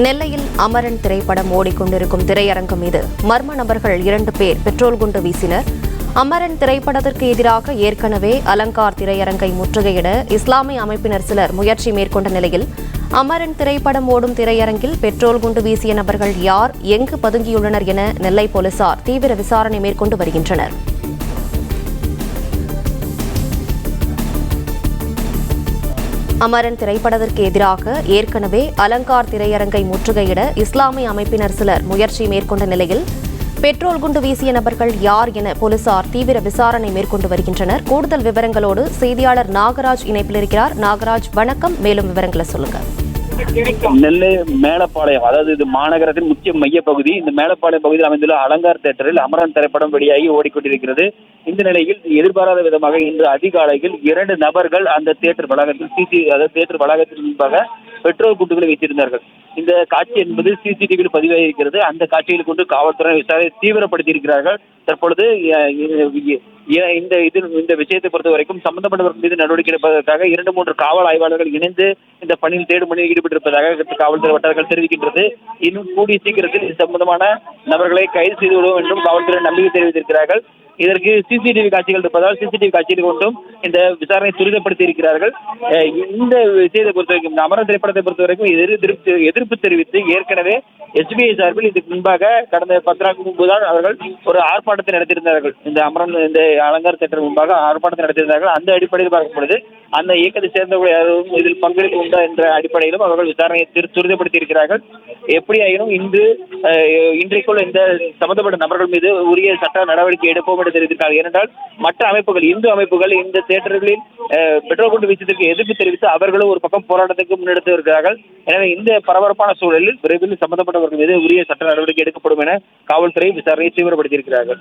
நெல்லையில் அமரன் திரைப்படம் ஓடிக்கொண்டிருக்கும் திரையரங்கு மீது மர்ம நபர்கள் 2 பேர் பெட்ரோல் குண்டு வீசினர். அமரன் திரைப்படத்திற்கு எதிராக ஏற்கனவே அலங்கார் திரையரங்கை முற்றுகையிட இஸ்லாமிய அமைப்பினர் சிலர் முயற்சி மேற்கொண்ட நிலையில் அமரன் திரைப்படம் ஓடும் திரையரங்கில் பெட்ரோல் குண்டு வீசிய நபர்கள் யார், எங்கு பதுங்கியுள்ளனர் என நெல்லை போலீசார் தீவிர விசாரணை மேற்கொண்டு வருகின்றனர். அமரன் திரைப்படத்திற்கு எதிராக ஏற்கனவே அலங்கார் திரையரங்கை முற்றுகையிட இஸ்லாமிய அமைப்பினர் சிலர் முயற்சி மேற்கொண்ட நிலையில் பெட்ரோல் குண்டு வீசிய நபர்கள் யார் என போலீசார் தீவிர விசாரணை மேற்கொண்டு வருகின்றனர். கூடுதல் விவரங்களோடு செய்தியாளர் நாகராஜ் இணைப்பில் இருக்கிறார். நாகராஜ், வணக்கம். மேலும் விவரங்களை சொல்லுங்க. நெல்லை மேலப்பாளையம், அதாவது இது மாநகரத்தின் முக்கிய மைய பகுதி. இந்த மேலப்பாளையம் பகுதியில் அமைந்துள்ள அலங்கார் தியேட்டரில் அமரன் திரைப்படம் வெளியாகி ஓடிக்கொண்டிருக்கிறது. இந்த நிலையில் எதிர்பாராத விதமாக இன்று அதிகாலையில் 2 நபர்கள் அந்த தியேட்டர் வளாகத்தில் தியேட்டர் வளாகத்திற்கு முன்பாக பெட்ரோல் குண்டுகளை வைத்திருந்தார்கள். இந்த காட்சி என்பது சிசிடிவியில் பதிவாகியிருக்கிறது. அந்த காட்சியில் கொண்டு காவல்துறை விசாரணை தீவிரப்படுத்தி இருக்கிறார்கள். தற்பொழுது இந்த விஷயத்தை பொறுத்த வரைக்கும் சம்பந்தப்பட்டவர்கள் மீது நடவடிக்கை எடுப்பதற்காக 2-3 காவல் ஆய்வாளர்கள் இணைந்து இந்த பணியில் தேடும் பணியில் ஈடுபட்டிருப்பதாக காவல்துறை வட்டாரங்கள் தெரிவிக்கின்றது. இன்னும் கூடிய சீக்கிரத்தில் இது சம்பந்தமான நபர்களை கைது செய்து விடுவோம் என்றும் காவல்துறை நம்பிக்கை தெரிவித்திருக்கிறார்கள். இதற்கு சிசிடிவி காட்சிகள் இருப்பதால் சிசிடிவி காட்சியில் கொண்டும் இந்த விசாரணை துரிதப்படுத்தி இருக்கிறார்கள். இந்த விஷயத்தை பொறுத்தவரைக்கும், இந்த அமரன் திரைப்படத்தை பொறுத்தவரைக்கும் எதிர்ப்பு தெரிவித்து ஏற்கனவே SBI சார்பில் இதுக்கு முன்பாக கடந்த 10 நாட்களுக்கு முன்புதான் அவர்கள் ஒரு ஆர்ப்பாட்டத்தை நடத்தியிருந்தார்கள். இந்த அலங்கார் தியேட்டர் முன்பாக ஆர்ப்பாட்டத்தை நடத்தியிருந்தார்கள். அந்த அடிப்படையில் பார்க்கும் பொழுது அந்த இயக்கத்தை சேர்ந்தவர்கள் யாரும் இதில் பங்களிப்பு உண்டா என்ற அடிப்படையிலும் அவர்கள் விசாரணையை துரிதப்படுத்தி இருக்கிறார்கள். எப்படியாயினும் இன்றைக்குள் இந்த சம்பந்தப்பட்ட நபர்கள் மீது உரிய சட்ட நடவடிக்கை எடுப்போம் என்று தெரிவித்திருக்கிறார்கள். ஏனென்றால் மற்ற அமைப்புகள், இந்து அமைப்புகள் இந்த தியேட்டர்களில் பெட்ரோல் குண்டு வீச்சத்திற்கு எதிர்ப்பு தெரிவித்து அவர்களும் ஒரு பக்கம் போராட்டத்துக்கு முன்னெடுத்து இருக்கிறார்கள். எனவே இந்த பரபரப்பான சூழலில் விரைவில் சம்பந்தப்பட்டவர்கள் மீது உரிய சட்ட நடவடிக்கை எடுக்கப்படும் என காவல்துறை விசாரணையை தீவிரப்படுத்தி இருக்கிறார்கள்.